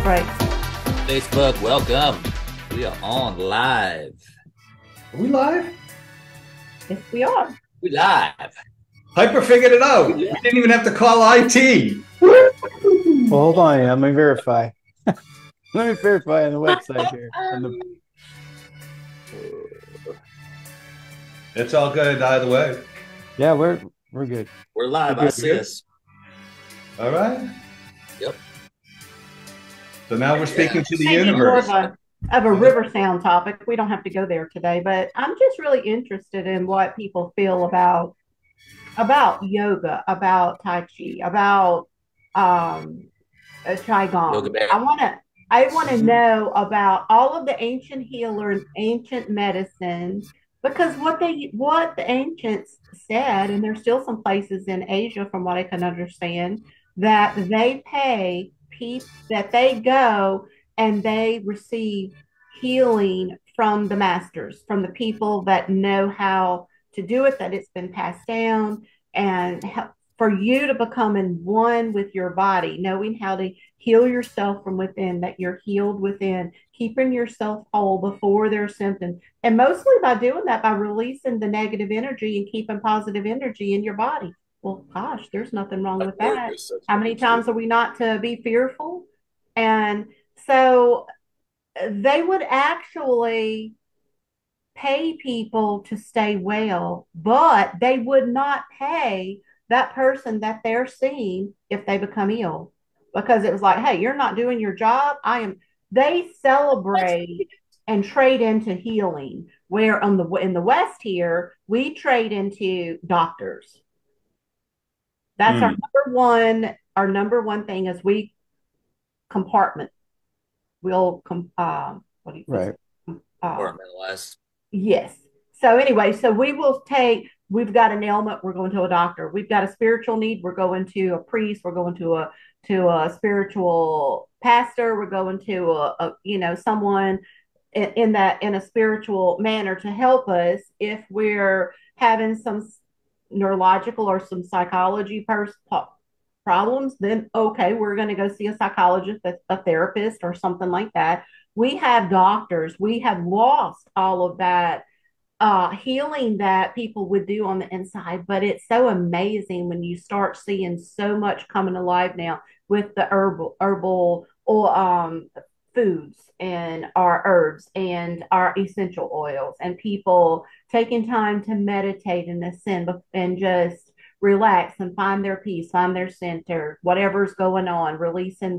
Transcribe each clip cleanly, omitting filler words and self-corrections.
right. Facebook, welcome. We are on live. Are we live? Yes, we are. We live. Hyper figured it out. We didn't even have to call IT. Well, hold on. Let me verify. Let me verify on the website here. It's all good either way. Yeah, we're good. We're live. We're I good. see us. All right. Yep. So now we're speaking to the Maybe more universe. of a river sound topic. We don't have to go there today, but I'm just really interested in what people feel about yoga, about Tai Chi, about Qigong. Yoga bear. I want to know about all of the ancient healers, ancient medicine, because what the ancients said, and there's still some places in Asia, from what I can understand, that they pay people that they go and they receive healing from the masters, from the people that know how to do it, that it's been passed down, and for you to become in one with your body, knowing how to heal yourself from within, that you're healed within, keeping yourself whole before there are symptoms. And mostly by doing that, by releasing the negative energy and keeping positive energy in your body. Well, gosh, there's nothing wrong with that. How many times are we not to be fearful? And so they would actually pay people to stay well, but they would not pay that person that they're seeing if they become ill, because it was like, hey, you're not doing your job. I am. They celebrate and trade into healing. Where in the West here, we trade into doctors. That's our number one thing is we compartment. We'll what do you Right. Compartmentalized. Yes. So anyway, so we've got an ailment, we're going to a doctor. We've got a spiritual need, we're going to a priest, we're going to a spiritual pastor, we're going to someone in a spiritual manner to help us if we're having some neurological or some psychology problems. Then okay, we're going to go see a psychologist, a therapist, or something like that. We have doctors. We have lost all of that healing that people would do on the inside. But it's so amazing when you start seeing so much coming alive now with the herbal or foods and our herbs and our essential oils, and people taking time to meditate and ascend and just relax and find their peace, find their center, whatever's going on, releasing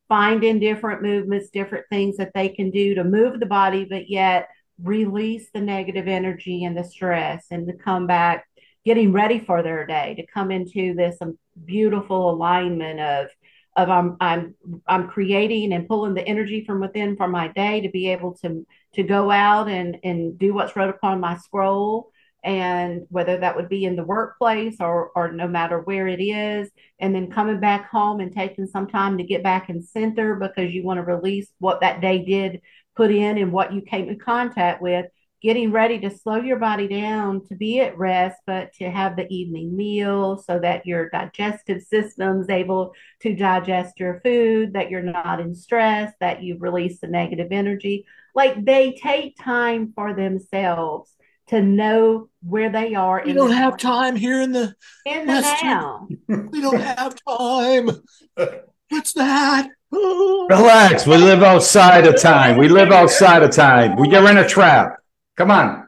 finding different movements, different things that they can do to move the body, but yet release the negative energy and the stress, and to come back getting ready for their day, to come into this beautiful alignment of I'm creating and pulling the energy from within for my day to be able to go out and do what's wrote upon my scroll, and whether that would be in the workplace or no matter where it is, and then coming back home and taking some time to get back in center because you want to release what that day did put in and what you came in contact with, getting ready to slow your body down to be at rest, but to have the evening meal so that your digestive system's able to digest your food, that you're not in stress, that you've released the negative energy. Like, they take time for themselves to know where they are. We don't have time here in the Western. Now. We don't have time. What's that? Relax. We live outside of time. We live outside of time. You're in a trap. Come on.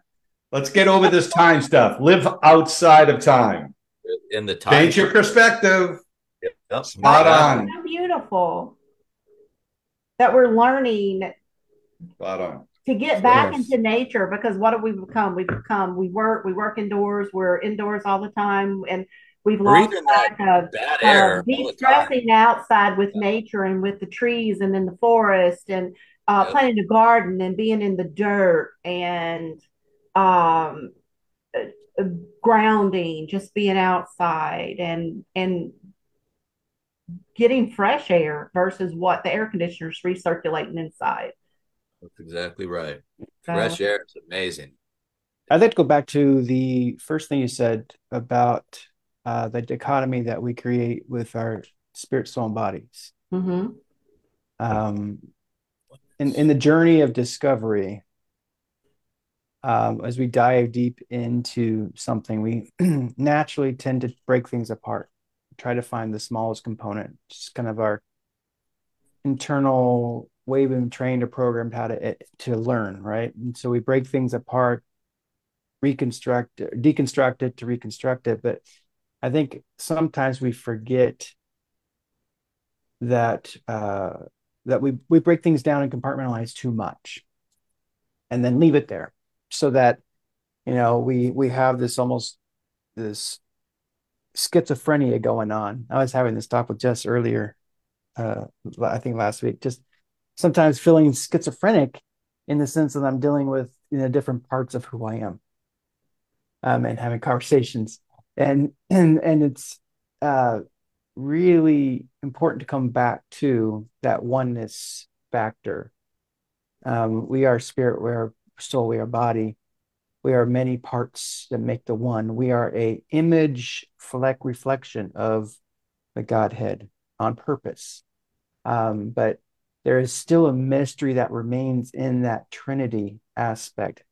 Let's get over this time stuff. Live outside of time. In the time. Change your perspective. Yep. Spot on. So beautiful that we're learning. Spot on. To get back into nature, because what have we become? We work indoors, we're indoors all the time, and we've lost track of bad air, de-stressing outside with nature and with the trees and in the forest, and planting a garden and being in the dirt, and grounding, just being outside and getting fresh air versus what the air conditioner's recirculating inside. That's exactly right. Fresh air is amazing. I'd like to go back to the first thing you said about the dichotomy that we create with our spirit, soul, and bodies. Mm-hmm. Um, in the journey of discovery, as we dive deep into something, we naturally tend to break things apart, try to find the smallest component, just kind of our internal way we've been trained or programmed how to learn, right? And so we break things apart, reconstruct, deconstruct it to reconstruct it. But I think sometimes we forget that that we break things down and compartmentalize too much, and then leave it there, so that we have this almost this schizophrenia going on. I was having this talk with Jess earlier, I think last week. Just sometimes feeling schizophrenic in the sense that I'm dealing with different parts of who I am, and having conversations, and it's really important to come back to that oneness factor. We are spirit, we are soul, we are body. We are many parts that make the one. We are a image reflection of the Godhead on purpose. But there is still a mystery that remains in that Trinity aspect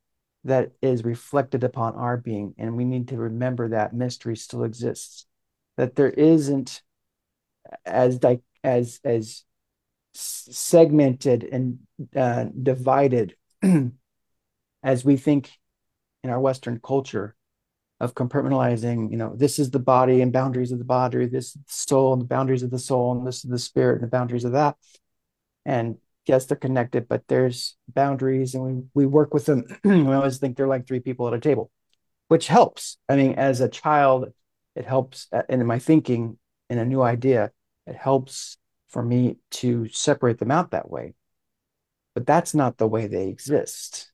that is reflected upon our being. And we need to remember that mystery still exists, that there isn't as segmented and divided as we think in our Western culture of compartmentalizing. This is the body and boundaries of the body, this is the soul and the boundaries of the soul, and this is the spirit and the boundaries of that. And yes, they're connected, but there's boundaries, and we work with them. We always think they're like three people at a table, which helps. I mean, as a child, it helps, and in my thinking in a new idea, it helps for me to separate them out that way. But that's not the way they exist.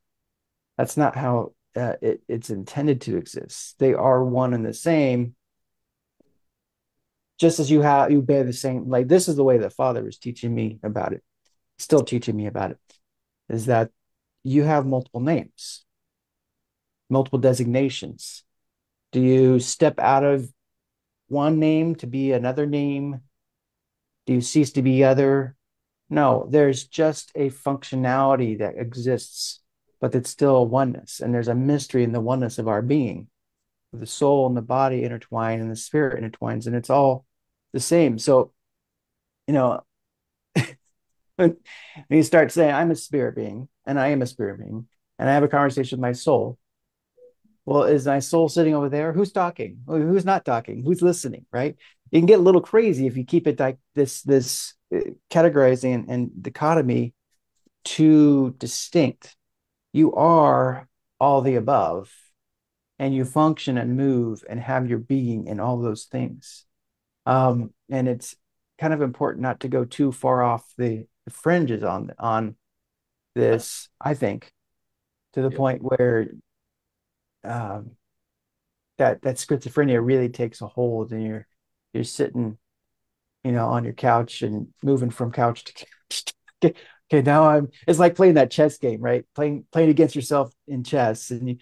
That's not how it's intended to exist. They are one and the same, just as you bear the same. Like, this is the way that Father was teaching me about it, still teaching me about it, is that you have multiple names, multiple designations. Do you step out of one name to be another name? Do you cease to be other? No, there's just a functionality that exists, but it's still a oneness. And there's a mystery in the oneness of our being. The soul and the body intertwine, and the spirit intertwines, and it's all the same. So, you know, when you start saying, I'm a spirit being, and I am a spirit being, and I have a conversation with my soul. Well, is my soul sitting over there? Who's talking? Who's not talking? Who's listening? Right? You can get a little crazy if you keep it like this categorizing and dichotomy too distinct. You are all the above, and you function and move and have your being in all those things. And it's kind of important not to go too far off the fringes on this, I think, to the point where um, that schizophrenia really takes a hold, and you're sitting, on your couch and moving from couch to couch. Okay, now it's like playing that chess game, right? Playing against yourself in chess, and you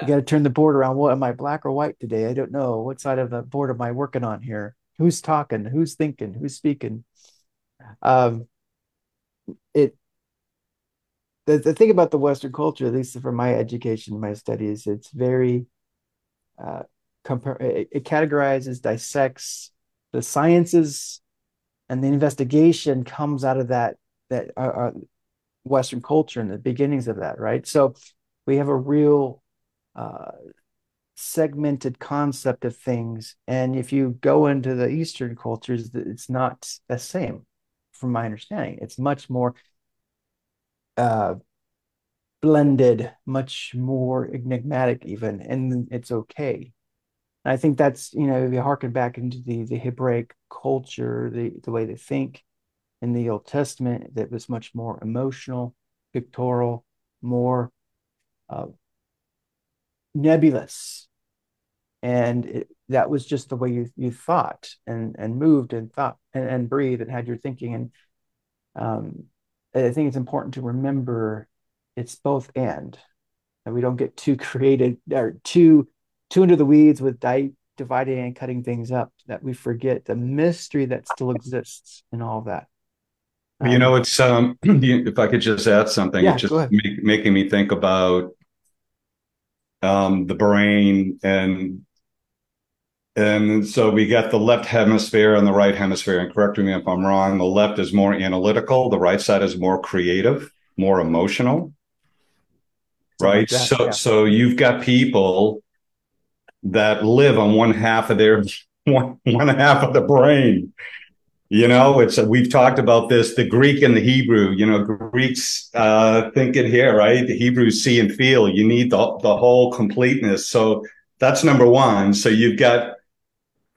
got to turn the board around. What am I, black or white today? I don't know. What side of the board am I working on here? Who's talking? Who's thinking? Who's speaking? Um, it the thing about the Western culture, at least for my education, my studies, it's very it categorizes, dissects the sciences, and the investigation comes out of that Western culture and the beginnings of that, right? So we have a real uh, segmented concept of things, and if you go into the Eastern cultures, it's not the same, from my understanding. It's much more uh, blended, much more enigmatic, even, and it's okay. And I think that's, if you harken back into the Hebraic culture, the way they think in the Old Testament, that was much more emotional, pictorial, more uh, nebulous. And that was just the way you thought and moved and thought and breathed and had your thinking. And I think it's important to remember it's both and we don't get too creative or too into the weeds with dividing and cutting things up, that we forget the mystery that still exists in all of that. It's if I could just add something, it's Yeah, just go ahead. making me think about the brain and so we got the left hemisphere and the right hemisphere. And correct me if I'm wrong. The left is more analytical. The right side is more creative, more emotional, Something like right? that. So Yeah. so you've got people that live on one half of their one half of the brain. It's we've talked about this, the Greek and the Hebrew. Greeks think it here, right? The Hebrews see and feel. You need the whole completeness. So that's number one. So you've got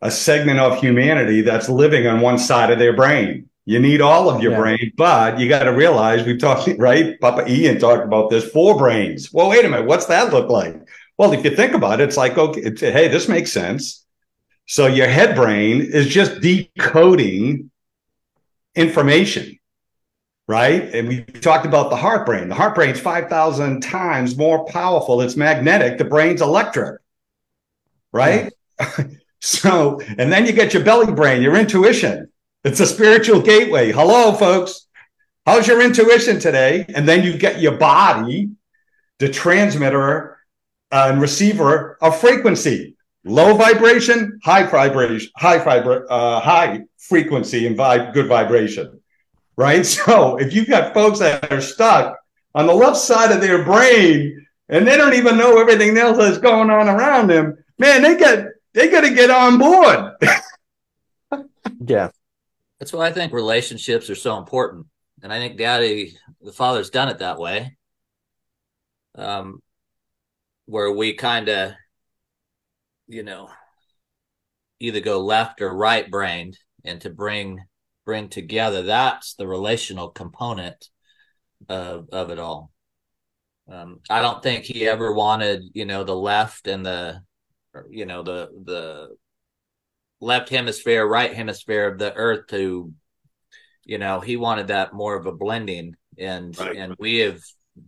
a segment of humanity that's living on one side of their brain. You need all of your Yeah. brain, but you got to realize we've talked, right? Papa Ian talked about this, four brains. Well, wait a minute. What's that look like? Well, if you think about it, it's like, okay, hey, this makes sense. So your head brain is just decoding information, right? And we talked about the heart brain. The heart brain's 5,000 times more powerful. It's magnetic. The brain's electric, Yeah. right? So, and then you get your belly brain, your intuition. It's a spiritual gateway. Hello, folks. How's your intuition today? And then you get your body, the transmitter and receiver of frequency. Low vibration, high vibration, high frequency, and good vibration. Right? So if you've got folks that are stuck on the left side of their brain and they don't even know everything else that's going on around them, man, they got to get on board. Yeah. That's why I think relationships are so important. And I think the father's done it that way. Where we kind of, you know, either go left or right brained, and to bring together, that's the relational component of it all. I don't think he ever wanted, the left and the left hemisphere, right hemisphere of the earth to, he wanted that more of a blending, and Right. and we have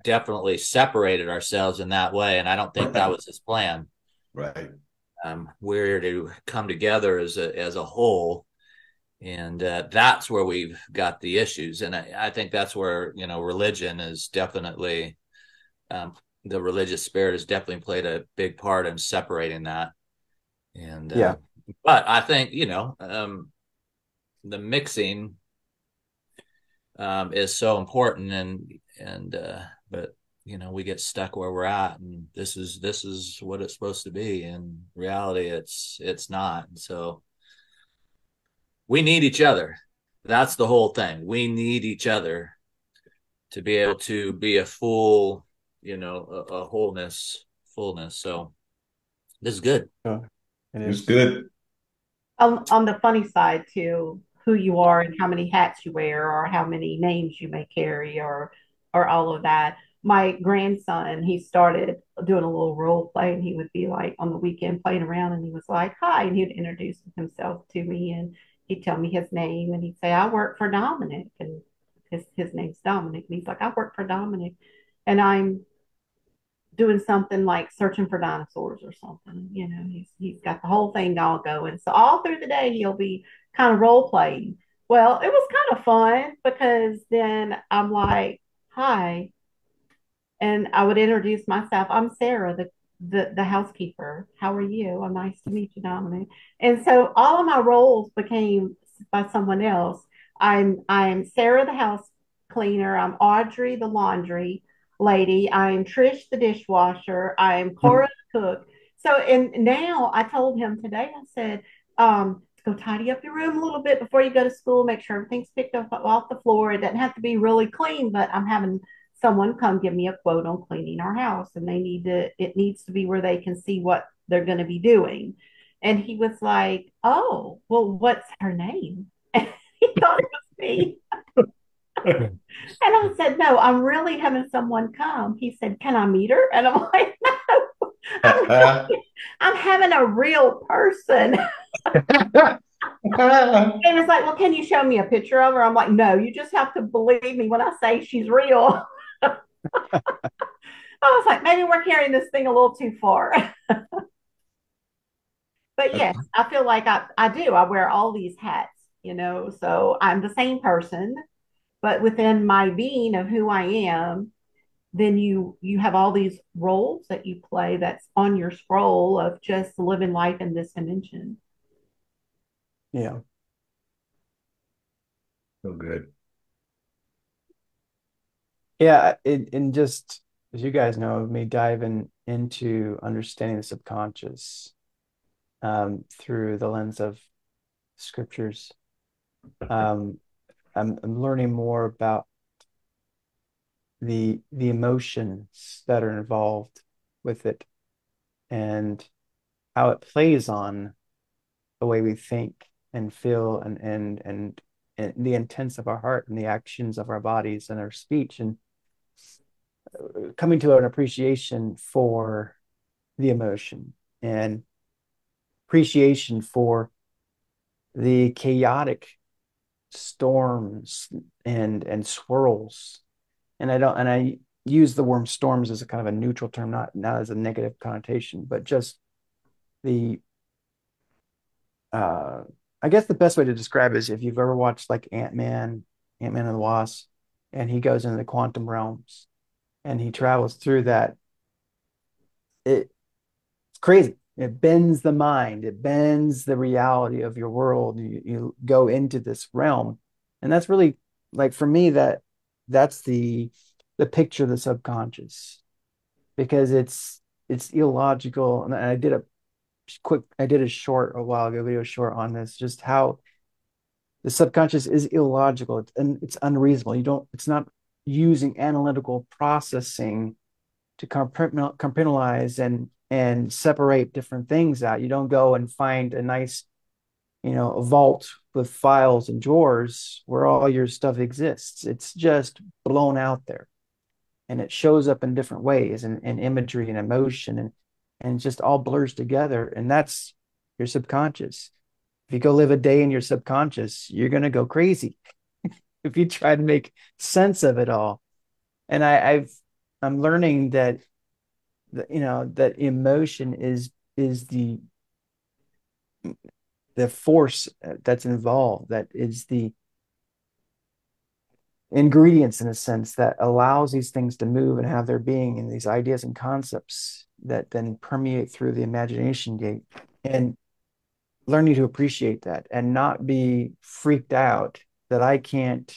definitely separated ourselves in that way, and I don't think that was his plan. Right. We're to come together as a whole, and that's where we've got the issues, and I think that's where religion is definitely, the religious spirit has definitely played a big part in separating that. And Yeah. but I think the mixing is so important, and but we get stuck where we're at, and this is what it's supposed to be. In reality, it's not. So we need each other. That's the whole thing. We need each other to be able to be a full, a wholeness, fullness. So this is good. It It's is. good. On the funny side too, who you are and how many hats you wear or how many names you may carry or all of that. My grandson, he started doing a little role play and he would be like on the weekend playing around and he was like, hi, and he'd introduce himself to me and he'd tell me his name and he'd say, I work for Dominic, and his name's Dominic. And he's like, I work for Dominic and I'm doing something like searching for dinosaurs or something. He's got the whole thing all going. So all through the day he'll be kind of role playing. Well, it was kind of fun because then I'm like, hi, and I would introduce myself. I'm Sarah, the housekeeper. How are you? I'm nice to meet you, Dominic. And so all of my roles became by someone else. I'm Sarah, the house cleaner. I'm Audrey, the laundry lady. I'm Trish, the dishwasher. I'm Cora, the cook. So, and now I told him today, I said, go tidy up your room a little bit before you go to school. Make sure everything's picked up off the floor. It doesn't have to be really clean, but I'm having someone come give me a quote on cleaning our house, and it needs to be where they can see what they're going to be doing. And he was like, oh, well, what's her name? He thought it was me. And I said, no, I'm really having someone come. He said, can I meet her? And I'm like, no, I'm having a real person. And it's like, well, can you show me a picture of her? I'm like, no, you just have to believe me when I say she's real. I was like, maybe we're carrying this thing a little too far. But yes, I feel like I do. I wear all these hats, so I'm the same person. But within my being of who I am, then you have all these roles that you play that's on your scroll of just living life in this dimension. Yeah. So good. Yeah. And just as you guys know, me diving into understanding the subconscious through the lens of scriptures. Um, I'm learning more about the emotions that are involved with it and how it plays on the way we think and feel and the intents of our heart and the actions of our bodies and our speech, and coming to an appreciation for the emotion and appreciation for the chaotic storms and swirls. And I use the word storms as a kind of a neutral term, not as a negative connotation, but just the uh I guess the best way to describe it is if you've ever watched like Ant-Man and the Wasp, and he goes into the quantum realms and he travels through that. It's crazy. It bends the mind, it bends the reality of your world. You go into this realm. And that's really, like, for me, that's the picture of the subconscious, because it's illogical. And I did a short a while ago, video short on this, just how the subconscious is illogical, and it's unreasonable. It's not using analytical processing to compartmentalize and separate different things out. You don't go and find a nice, a vault with files and drawers where all your stuff exists. It's just blown out there, and it shows up in different ways, and imagery and emotion, and just all blurs together. And that's your subconscious. If you go live a day in your subconscious, you're going to go crazy if you try to make sense of it all. And I'm learning that emotion is the force that's involved, that is the ingredients, in a sense, that allows these things to move and have their being, and these ideas and concepts that then permeate through the imagination gate. And learning to appreciate that and not be freaked out that I can't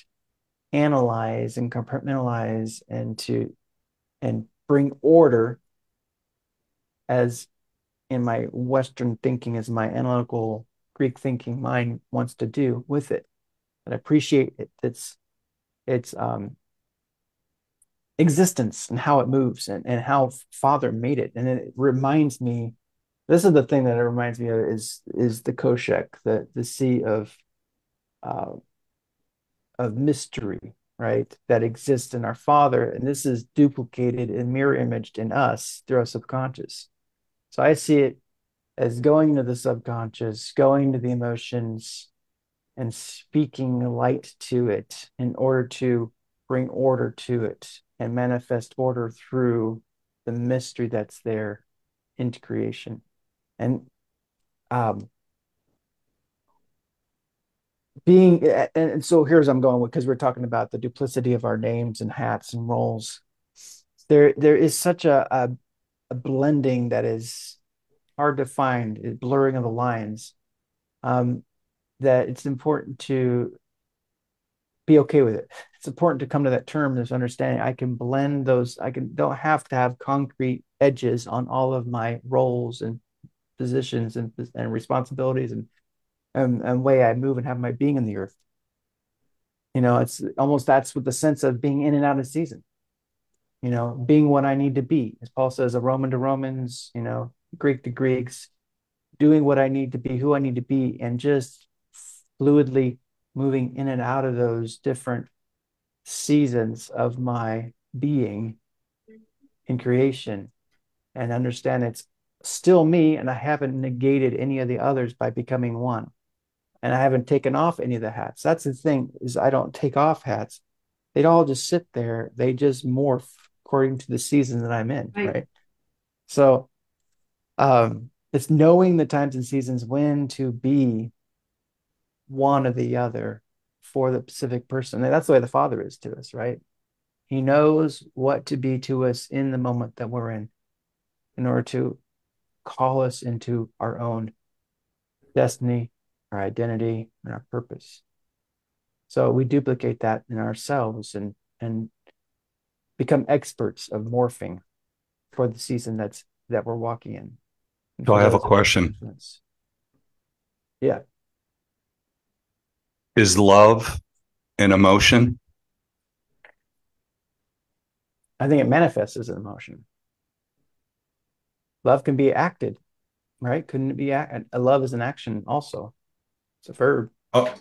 analyze and compartmentalize and bring order, as in my Western thinking, as my analytical Greek thinking mind wants to do with it. And appreciate its existence and how it moves, and how Father made it. And it reminds me, this is the thing that it reminds me of, is the Koshek, the sea uh, of mystery, right? That exists in our Father, and this is duplicated and mirror imaged in us through our subconscious. So I see it as going to the subconscious, going to the emotions, and speaking light to it in order to bring order to it and manifest order through the mystery that's there into creation. And um, being and so here's I'm going with, because we're talking about the duplicity of our names and hats and roles. There is such a blending that is hard to find, a blurring of the lines, um, that it's important to be okay with it. It's important to come to that term, this understanding. I can blend those. Don't have to have concrete edges on all of my roles and positions and responsibilities and way I move and have my being in the earth. It's almost, that's what the sense of being in and out of season. Being what I need to be, as Paul says, a Roman to Romans, Greek to Greeks, doing what I need to be, who I need to be, and just fluidly moving in and out of those different seasons of my being in creation, and understand it's still me, and I haven't negated any of the others by becoming one. And I haven't taken off any of the hats. That's the thing, is I don't take off hats. They'd all just sit there. They just morph according to the season that I'm in, right? So it's knowing the times and seasons when to be one or the other, for the specific person. And that's the way the Father is to us, right? He knows what to be to us in the moment that we're in order to call us into our own destiny, our identity, and our purpose. So we duplicate that in ourselves and become experts of morphing for the season that we're walking in. So I have a question. Yeah. Is love an emotion? I think it manifests as an emotion. Love can be acted, right? Couldn't it be love is an action also. It's a verb. Oh,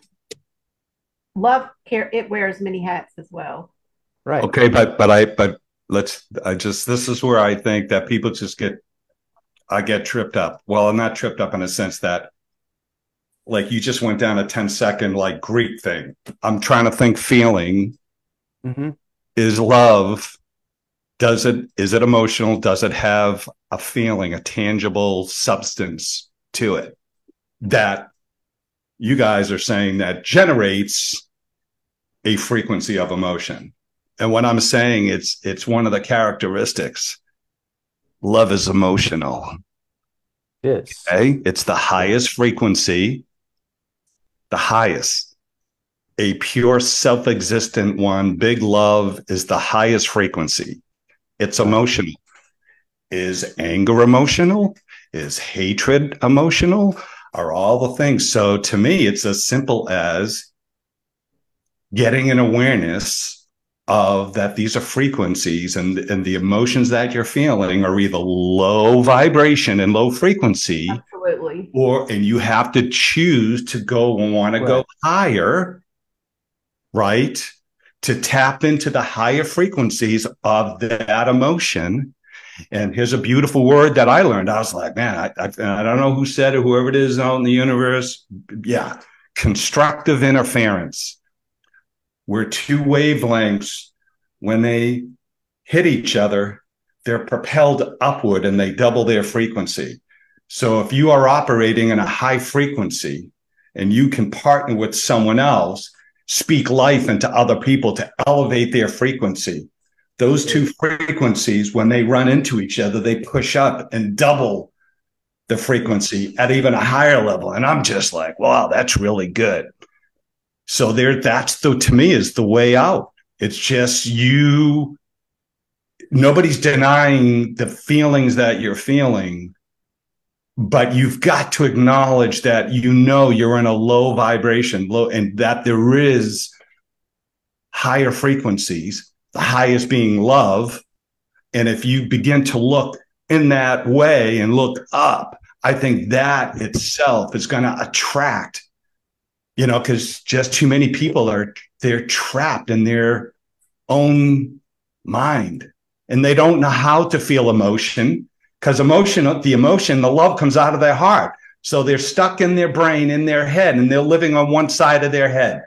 Love care it wears many hats as well. Right. okay, but this is where I think that people just I get tripped up. Well, I'm not tripped up in a sense that like you just went down a 10-second like Greek thing. I'm trying to think feeling. Mm-hmm. Is love, is it emotional? Does it have a feeling, a tangible substance to it that you guys are saying that generates a frequency of emotion? And what I'm saying, it's one of the characteristics. Love is emotional. Yes. Okay? It's the highest frequency, the highest. A pure self-existent one. Big love is the highest frequency. It's emotional. Is anger emotional? Is hatred emotional? Are all the things. So to me, it's as simple as getting an awareness of that these are frequencies, and the emotions that you're feeling are either low vibration and low frequency. Absolutely. And you have to choose to go and want to go higher, right? To tap into the higher frequencies of that emotion. And here's a beautiful word that I learned. I was like, man, I don't know who said it, whoever it is out in the universe. Yeah. Constructive interference. Where two wavelengths, when they hit each other, they're propelled upward and they double their frequency. So if you are operating in a high frequency and you can partner with someone else, speak life into other people to elevate their frequency, those two frequencies, when they run into each other, they push up and double the frequency at even a higher level. And I'm just like, wow, that's really good. So to me is the way out. It's just nobody's denying the feelings that you're feeling, but you've got to acknowledge that you're in a low vibration, and that there is higher frequencies, the highest being love. And if you begin to look in that way and look up, I think that itself is going to attract, because just too many people they're trapped in their own mind and they don't know how to feel emotion, because the love comes out of their heart. So they're stuck in their brain, in their head, and they're living on one side of their head.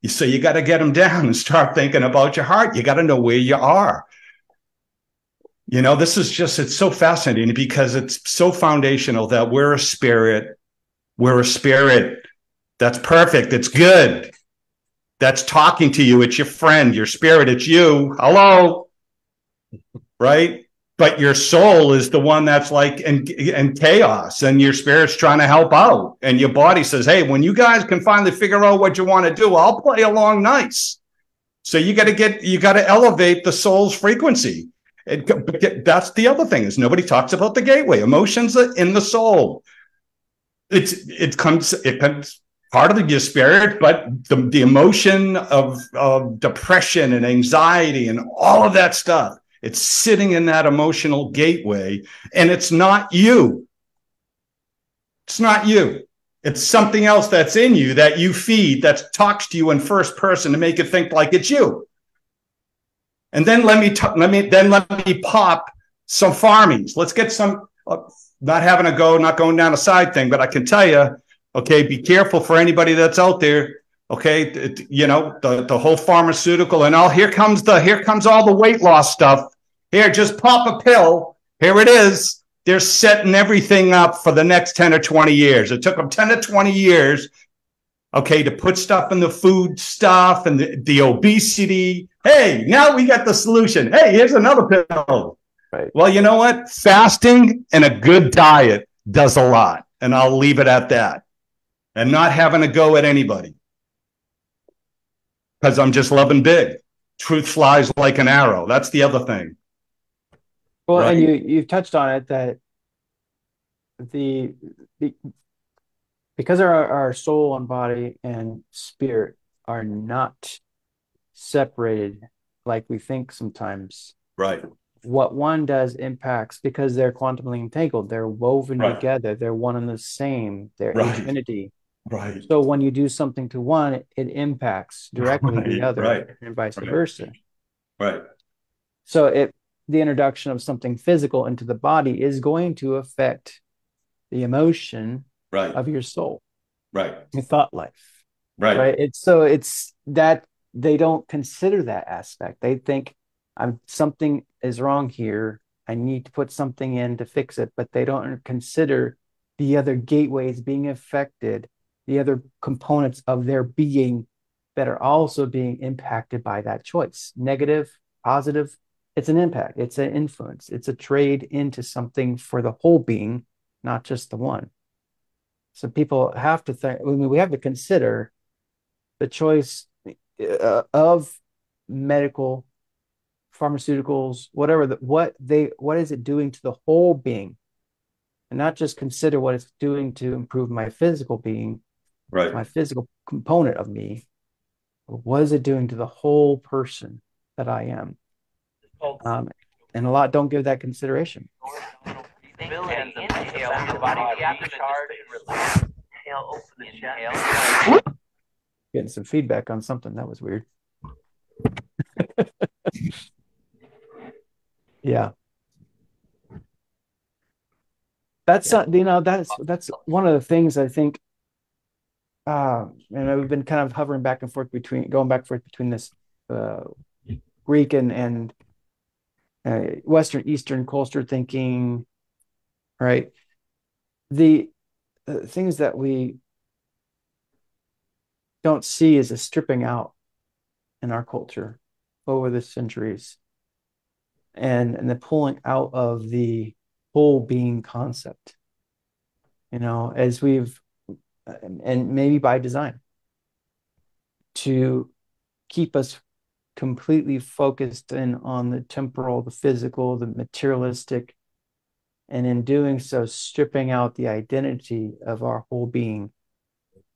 So you got to get them down and start thinking about your heart. You got to know where you are. This is it's so fascinating because it's so foundational that we're a spirit. We're a spirit. That's perfect. It's good. That's talking to you. It's your friend, your spirit. It's you. Hello. Right? But your soul is the one that's like in chaos, and your spirit's trying to help out. And your body says, hey, when you guys can finally figure out what you want to do, I'll play along nice. So you got to elevate the soul's frequency. That's the other thing, is nobody talks about the gateway. Emotions are in the soul. It comes part of your spirit, but the emotion of depression and anxiety and all of that stuff, it's sitting in that emotional gateway, and it's not you. It's not you. It's something else that's in you that you feed, that talks to you in first person to make it think like it's you. And then let me pop some farmings. Let's get some, not going down a side thing, but I can tell you, okay, be careful for anybody that's out there. Okay, the whole pharmaceutical and all. Here comes all the weight loss stuff. Here, just pop a pill. Here it is. They're setting everything up for the next 10 or 20 years. It took them 10 to 20 years okay, to put stuff in the food stuff and the obesity. Hey, now we got the solution. Hey, here's another pill. Right. Well, you know what? Fasting and a good diet does a lot. And I'll leave it at that. And not having to go at anybody. Because I'm just loving big. Truth flies like an arrow. That's the other thing. Well, right? and you've touched on it that the because our soul and body and spirit are not separated like we think sometimes. Right. What one does impacts because they're quantumly entangled. They're woven Right. together. They're one and the same. They're Right. a trinity. Right. So when you do something to one, it impacts directly the other, Right. and vice Right. versa. Right. So the introduction of something physical into the body is going to affect the emotion Right. of your soul, Right. your thought life, Right. right? It's that they don't consider that aspect. They think something is wrong here. I need to put something in to fix it, but they don't consider the other gateways being affected, the other components of their being that are also being impacted by that choice. Negative, positive, it's an impact, it's an influence, it's a trade into something for the whole being, not just the one. So people have to think, I mean, we have to consider the choice of medical pharmaceuticals, whatever, what is it doing to the whole being, and not just consider what it's doing to improve my physical being, Right. my physical component of me. What is it doing to the whole person that I am? And a lot don't give that consideration. Getting some feedback on something that was weird. Yeah. That's that's one of the things I think and we've been kind of hovering back and forth going back and forth between this Greek and Western Eastern culture thinking, right? The things that we don't see is a stripping out in our culture over the centuries, and the pulling out of the whole being concept, as we've and maybe by design to keep us completely focused in on the temporal, the physical, the materialistic, and in doing so stripping out the identity of our whole being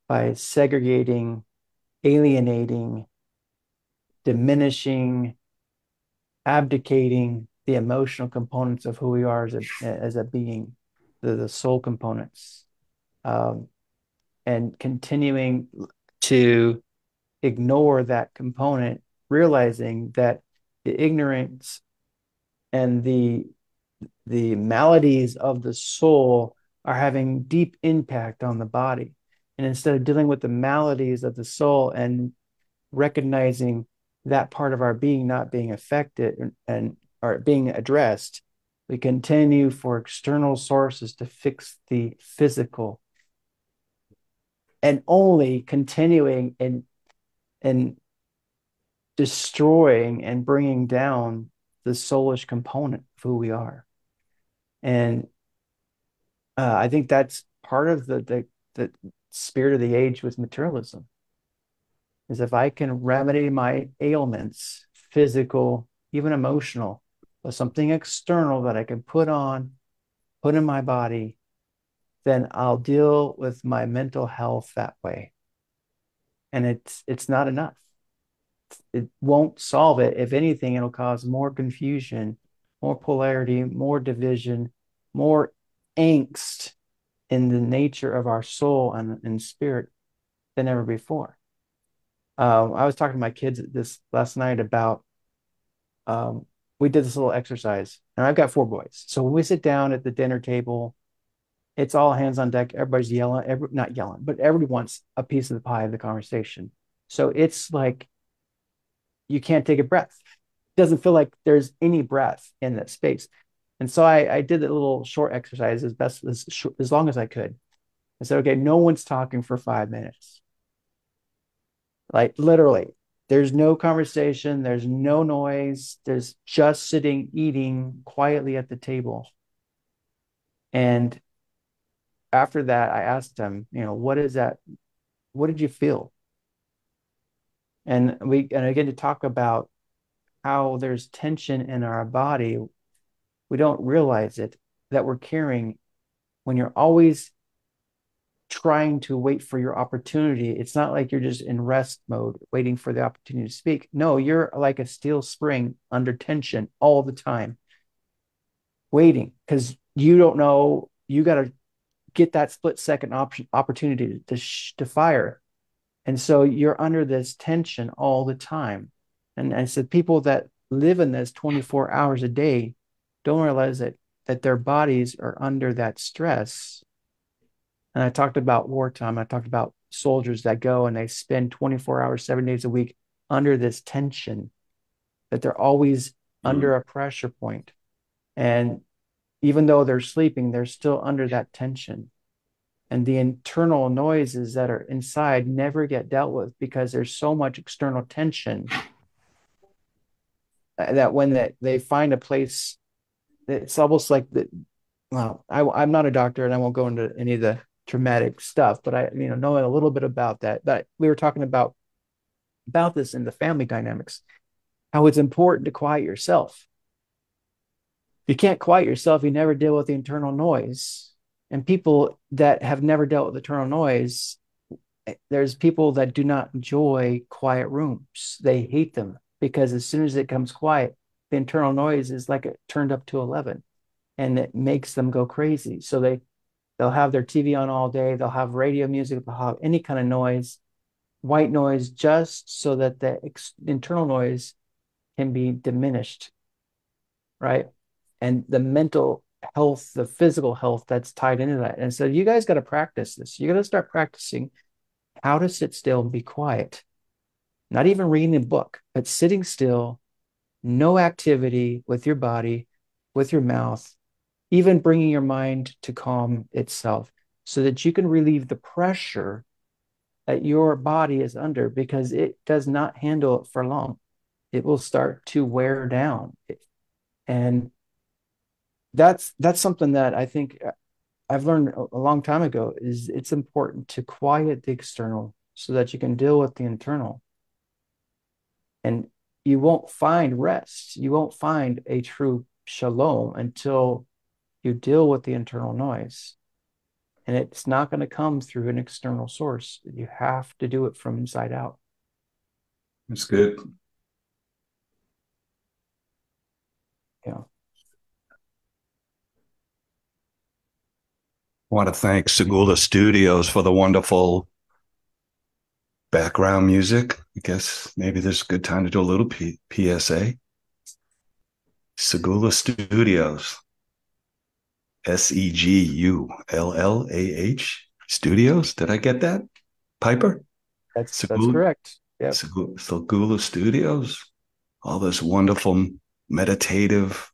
by segregating, alienating, diminishing, abdicating the emotional components of who we are as a being, the soul components, and continuing to ignore that component, realizing that the ignorance and the maladies of the soul are having deep impact on the body. And instead of dealing with the maladies of the soul and recognizing that part of our being not being affected and or being addressed, we continue for external sources to fix the physical, and only continuing and destroying and bringing down the soulish component of who we are. And I think that's part of the spirit of the age with materialism, is if I can remedy my ailments, physical, even emotional, with something external that I can put in my body, then I'll deal with my mental health that way. And it's not enough. It won't solve it. If anything, it'll cause more confusion, more polarity, more division, more angst in the nature of our soul and spirit than ever before. I was talking to my kids this last night about we did this little exercise, and I've got 4 boys. So when we sit down at the dinner table, it's all hands on deck. Everybody's yelling, not yelling, but everybody wants a piece of the pie of the conversation. So it's like you can't take a breath. It doesn't feel like there's any breath in that space. And so I did a little short exercise as long as I could. I said, okay, no one's talking for 5 minutes. Like literally, there's no conversation, there's no noise, there's just sitting, eating quietly at the table. And after that, I asked him, what is that? What did you feel? And again, to talk about how there's tension in our body, we don't realize it that we're carrying when you're always trying to wait for your opportunity. It's not like you're just in rest mode waiting for the opportunity to speak. No, you're like a steel spring under tension all the time, waiting because you don't know. You got to get that split second opportunity to fire. And so you're under this tension all the time. And I said, people that live in this 24 hours a day don't realize that their bodies are under that stress. And I talked about wartime. I talked about soldiers that go and they spend 24 hours, 7 days a week under this tension, that they're always under a pressure point. And even though they're sleeping, they're still under that tension. And the internal noises that are inside never get dealt with because there's so much external tension that when they find a place, it's almost like that. Well, I'm not a doctor and I won't go into any of the traumatic stuff, but I, knowing a little bit about that, but we were talking about this in the family dynamics, how it's important to quiet yourself. You can't quiet yourself. You never deal with the internal noise. And people that have never dealt with internal noise, there's people that do not enjoy quiet rooms. They hate them because as soon as it comes quiet, the internal noise is like it turned up to 11 and it makes them go crazy. So they'll have their TV on all day. They'll have radio music. They'll have any kind of noise, white noise, just so that the internal noise can be diminished, right? And the mental health, the physical health that's tied into that. And so you guys got to practice this. You got to start practicing how to sit still and be quiet. Not even reading a book, but sitting still, no activity with your body, with your mouth, even bringing your mind to calm itself so that you can relieve the pressure that your body is under because it does not handle it for long. It will start to wear down. And that's something that I think I've learned a long time ago is it's important to quiet the external so that you can deal with the internal. And you won't find rest. You won't find a true shalom until you deal with the internal noise. And it's not going to come through an external source. You have to do it from inside out. That's good. Yeah. I want to thank Segula Studios for the wonderful background music. I guess maybe there's a good time to do a little PSA. Segula Studios. Segullah Studios. Did I get that? Piper? That's correct. Yeah. Segula Studios. All this wonderful meditative,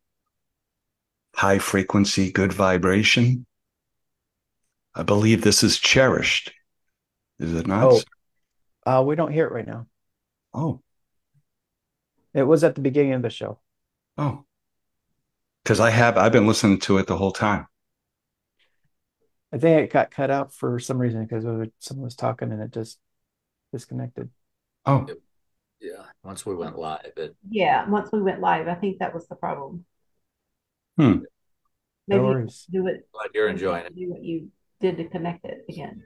high frequency, good vibration. I believe this is cherished. Is it not? We don't hear it right now. Oh. It was at the beginning of the show. Oh. Because I've been listening to it the whole time. I think it got cut out for some reason because someone was talking and it just disconnected. Oh. Yeah. Once we went live, once we went live, I think that was the problem. Hmm. Maybe No worries. do it. Glad you're enjoying it. Do what you did to connect it again.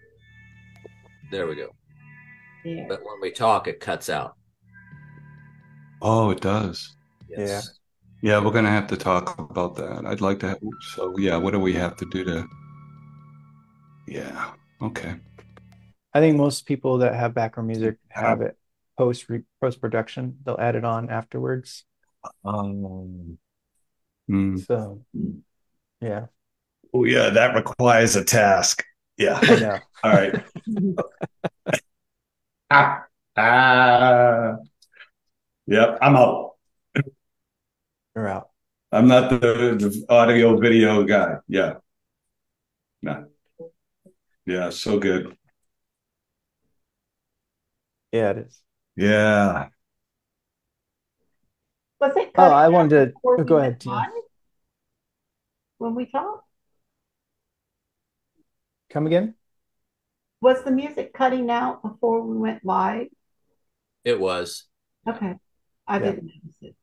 There we go. Yeah. But when we talk, it cuts out. Oh, it does. Yes. Yeah, we're going to have to talk about that. I'd like to. What do we have to do to? Yeah. Okay. I think most people that have background music have it post production. They'll add it on afterwards. So, yeah. Oh, yeah, that requires a task. Yeah. I know. All right. Yep, I'm out. You're out. I'm not the audio video guy. Yeah. No. Yeah, so good. Yeah, it is. Yeah. Was it Oh, cutting I out wanted before to we go went ahead, Tina. live when we talked? Come again? Was the music cutting out before we went live? It was. Okay. I Yeah. didn't notice it.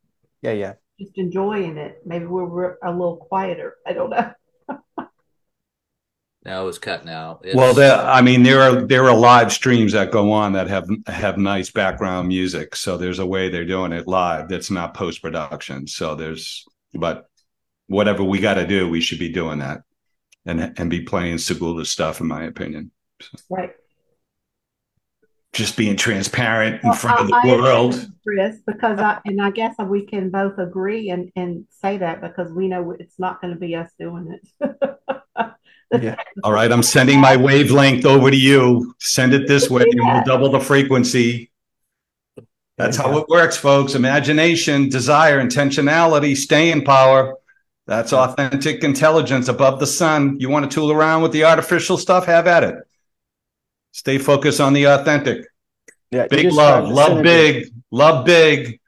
Yeah, yeah. Just enjoying it. Maybe we were a little quieter. I don't know. No, it was cutting out. Well, It's I mean, there are live streams that go on that have nice background music. So there's a way they're doing it live that's not post production. So but whatever we got to do, we should be doing that and be playing Segula stuff, in my opinion. So Right. just being transparent in Well, front of the I agree with world. you, Chris, because I guess we can both agree and say that because we know it's not going to be us doing it. The Yeah. All technical right, I'm part of sending my that. wavelength over to you. Send it We this can way, do and we'll that. double the frequency. There That's you how go. it works, folks. Imagination, desire, intentionality, staying power. That's Yeah. authentic intelligence above the sun. You want to tool around with the artificial stuff? Have at it. Stay focused on the authentic. Yeah. You Big described love, the love synergy. big, love big.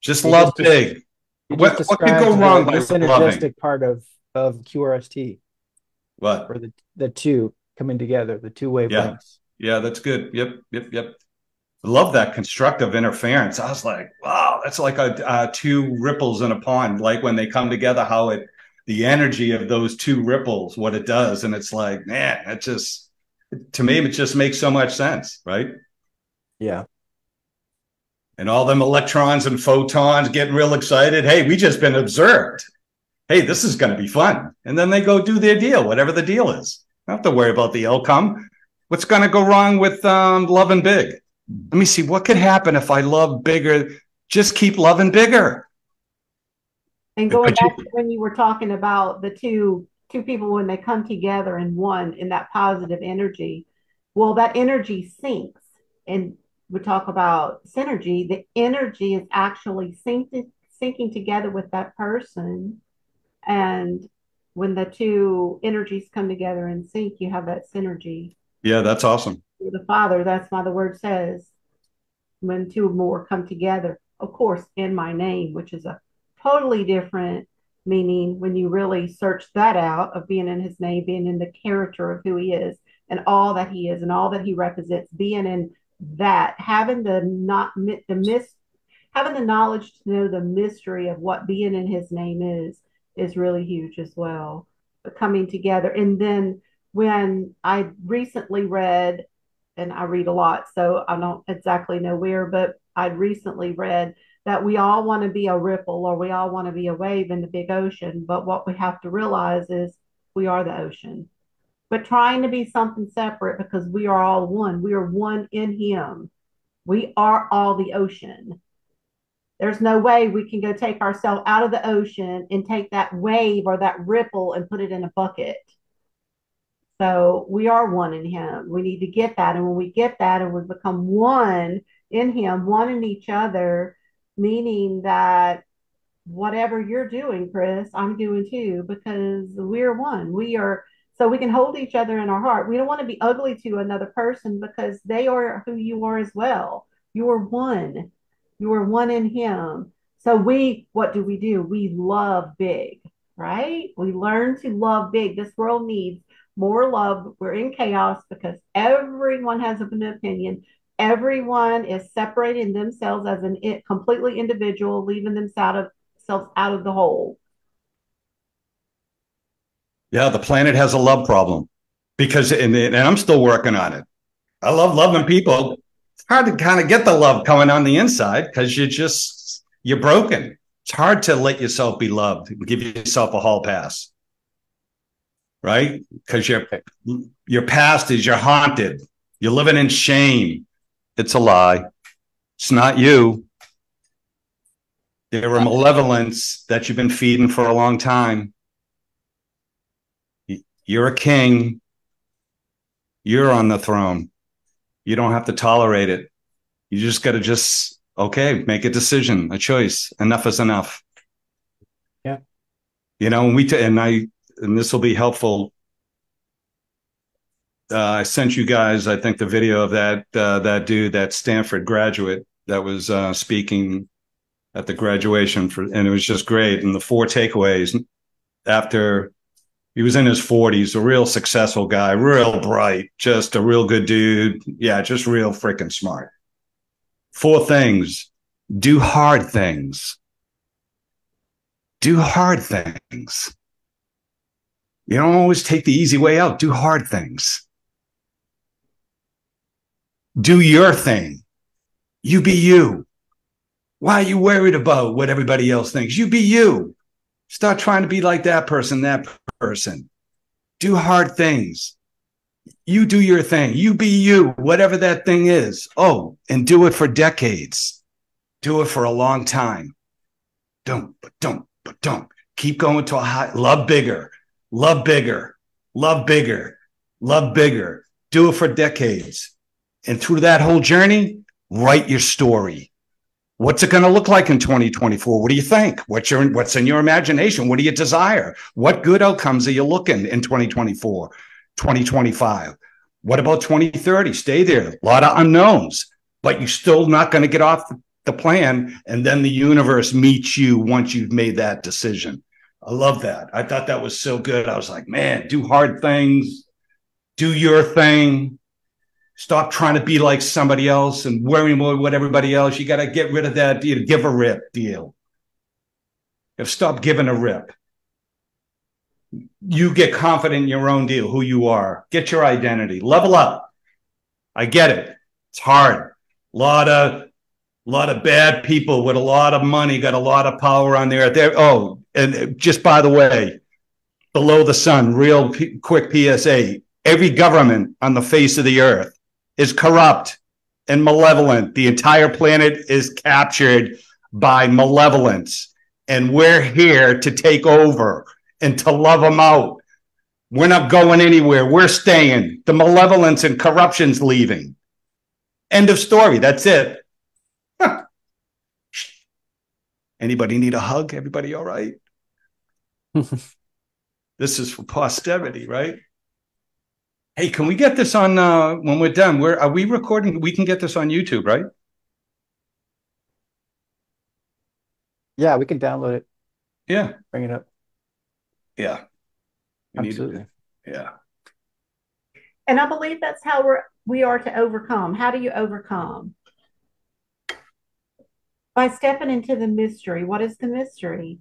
Just You love just big. you just What could go described wrong the by loving? synergistic part of QRST, What? or the two coming together, the two Yeah, wavelengths. yeah, that's good. Yep. I love that constructive interference. I was like, wow, that's like two ripples in a pond. Like when they come together, the energy of those two ripples, what it does. And it's like, man, to me, it just makes so much sense, right? Yeah. And all them electrons and photons getting real excited. Hey, we just been observed. Hey, this is going to be fun. And then they go do their deal, whatever the deal is. Don't have to worry about the outcome. What's going to go wrong with loving big? Let me see what could happen if I love bigger. Just keep loving bigger. And going But back to when you were talking about the two people when they come together in one in that positive energy, well, that energy syncs. And we talk about synergy. The energy is actually syncing together with that person. And when the two energies come together in sync, you have that synergy. yeah, that's awesome. With the Father, that's why the word says, when two or more come together, of course, in my name, which is a totally different meaning when you really search that out of being in his name, being in the character of who he is and all that he is and all that he represents, being in that, having the not the having the knowledge to know the mystery of what being in his name is really huge as well. But coming together. And then when I recently read, and I read a lot, so I don't exactly know where, but I recently read that we all want to be a ripple or we all want to be a wave in the big ocean. But what we have to realize is we are the ocean. But trying to be something separate because we are all one. We are one in him. We are all the ocean. There's no way we can go take ourselves out of the ocean and take that wave or that ripple and put it in a bucket. So we are one in him. We need to get that. And when we get that and we become one in him, one in each other, meaning that whatever you're doing, Chris, I'm doing too, because we're one. We are, so we can hold each other in our heart. We don't want to be ugly to another person because they are who you are as well. You are one. You are one in him. So what do? We love big, right? We learn to love big. This world needs more love. We're in chaos because everyone has an opinion. Everyone is separating themselves as an completely individual, leaving themselves out of the whole. Yeah, the planet has a love problem because, and I'm still working on it. I love loving people. It's hard to kind of get the love coming on the inside because you're broken. It's hard to let yourself be loved and give yourself a hall pass, right? Because your past is you're haunted. You're living in shame. It's a lie. It's not you. There are malevolence that you've been feeding for a long time. You're a king. You're on the throne. You don't have to tolerate it. You just got to okay, make a decision, a choice. Enough is enough. Yeah. You know, and this will be helpful. I sent you guys, I think, the video of that dude, that Stanford graduate that was speaking at the graduation and it was just great. And the 4 takeaways after he was in his 40s, a real successful guy, real bright, just a real good dude. Yeah, just real freaking smart. 4 things: do hard things. Do hard things. You don't always take the easy way out. Do hard things. Do your thing. You be you. Why are you worried about what everybody else thinks? You be you. Start trying to be like that person, that person. Do hard things. You do your thing. You be you, whatever that thing is. Oh, and do it for decades. Do it for a long time. Don't. Keep going to a high. Love bigger. Love bigger. Love bigger. Love bigger. Do it for decades. And through that whole journey, write your story. What's it going to look like in 2024? What do you think? What's in your imagination? What do you desire? What good outcomes are you looking in 2024, 2025? What about 2030? Stay there. A lot of unknowns, but you're still not going to get off the plan. And then the universe meets you once you've made that decision. I love that. I thought that was so good. I was like, man, do hard things. Do your thing. Stop trying to be like somebody else and worrying about what everybody else. You got to get rid of that give a rip deal. Stop giving a rip. You get confident in your own deal, who you are. Get your identity. Level up. I get it. It's hard. A lot of bad people with a lot of money got a lot of power on there. Oh, and just by the way, below the sun, real quick PSA. Every government on the face of the earth is corrupt and malevolent. The entire planet is captured by malevolence. And we're here to take over and to love them out. We're not going anywhere. We're staying. The malevolence and corruption's leaving. End of story. That's it. Huh. Anybody need a hug? Everybody all right? This is for posterity, right? Hey, can we get this on when we're done? Where are we recording? We can get this on YouTube, right? Yeah, we can download it. Yeah. Bring it up. Yeah. Absolutely. Yeah. And I believe that's how we are to overcome. How do you overcome? By stepping into the mystery. What is the mystery?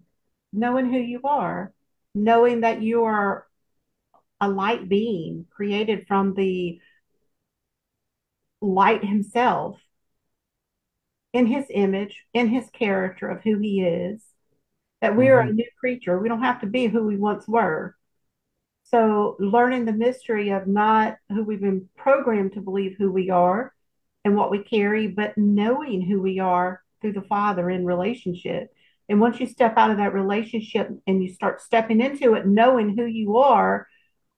Knowing who you are, knowing that you are a light being created from the light himself, in his image, in his character of who he is, that we are a new creature. We don't have to be who we once were. So learning the mystery of not who we've been programmed to believe who we are and what we carry, but knowing who we are through the Father in relationship. And once you step out of that relationship and you start stepping into it, knowing who you are,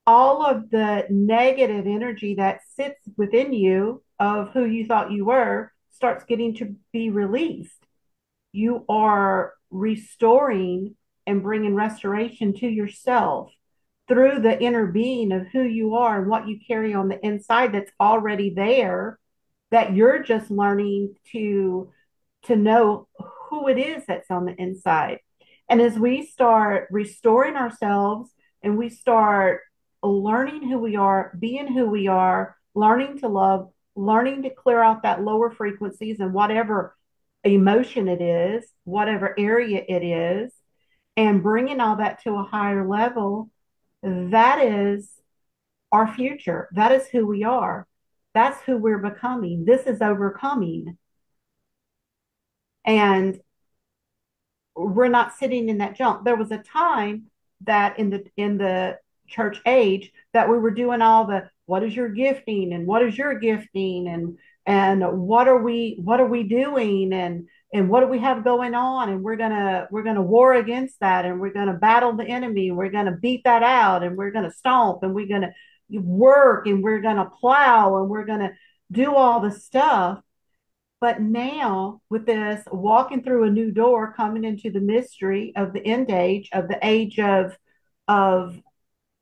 all of the negative energy that sits within you of who you thought you were starts getting to be released. You are restoring and bringing restoration to yourself through the inner being of who you are and what you carry on the inside that's already there, that you're just learning to know who it is that's on the inside. And as we start restoring ourselves and we start learning who we are, being who we are, learning to love, learning to clear out that lower frequencies and whatever emotion it is, whatever area it is, and bringing all that to a higher level, that is our future. That is who we are. That's who we're becoming. This is overcoming. And we're not sitting in that junk. There was a time that in the church age that we were doing all the what is your gifting and what is your gifting and what are we doing and what do we have going on, and we're gonna war against that, and we're gonna battle the enemy, and we're gonna beat that out, and we're gonna stomp, and we're gonna work, and we're gonna plow, and we're gonna do all the stuff. But now, with this walking through a new door, coming into the mystery of the end age, of the age of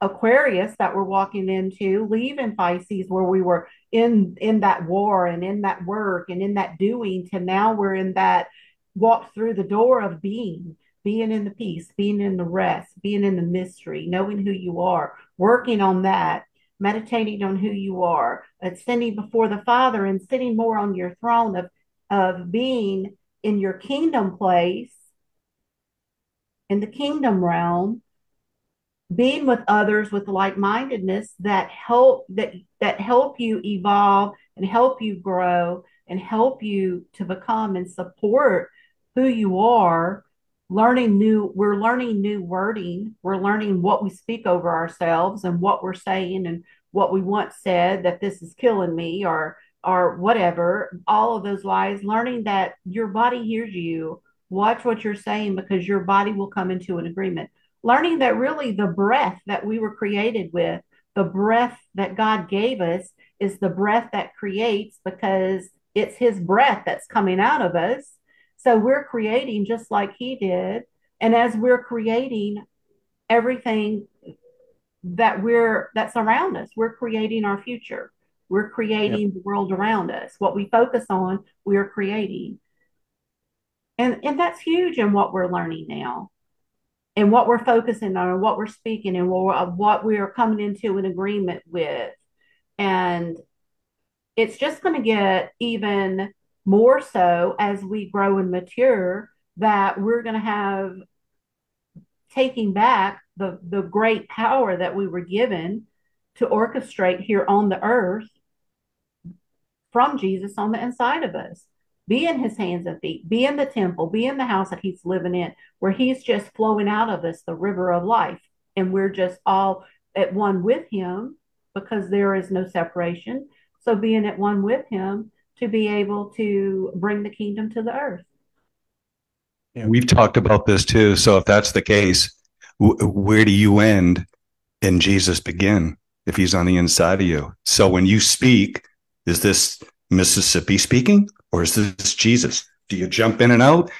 Aquarius that we're walking into, leaving Pisces where we were in that war and in that work and in that doing, to now we're in that walk through the door of being in the peace, being in the rest, being in the mystery, knowing who you are, working on that, meditating on who you are, ascending before the Father and sitting more on your throne of being in your kingdom place, in the kingdom realm, being with others with like-mindedness that help you evolve and help you grow and help you to become and support who you are. We're learning new wording, we're learning what we speak over ourselves and what we're saying and what we once said, that this is killing me, or whatever, all of those lies, learning that your body hears you. Watch what you're saying, because your body will come into an agreement. Learning that really the breath that we were created with, the breath that God gave us, is the breath that creates, because it's his breath that's coming out of us. So we're creating just like he did. And as we're creating everything that's around us, we're creating our future. We're creating Yep. the world around us. What we focus on, we are creating. And that's huge in what we're learning now, and what we're focusing on, and what we're speaking, and what we are coming into an agreement with. And it's just going to get even more so as we grow and mature, that we're going to have taking back the great power that we were given to orchestrate here on the earth from Jesus on the inside of us. Be in his hands and feet, be in the temple, be in the house that he's living in, where he's just flowing out of us the river of life. And we're just all at one with him, because there is no separation. So being at one with him to be able to bring the kingdom to the earth. Yeah. We've talked about this too. So if that's the case, where do you end and Jesus begin if he's on the inside of you? So when you speak, is this Mississippi speaking, or is this Jesus? Do you jump in and out?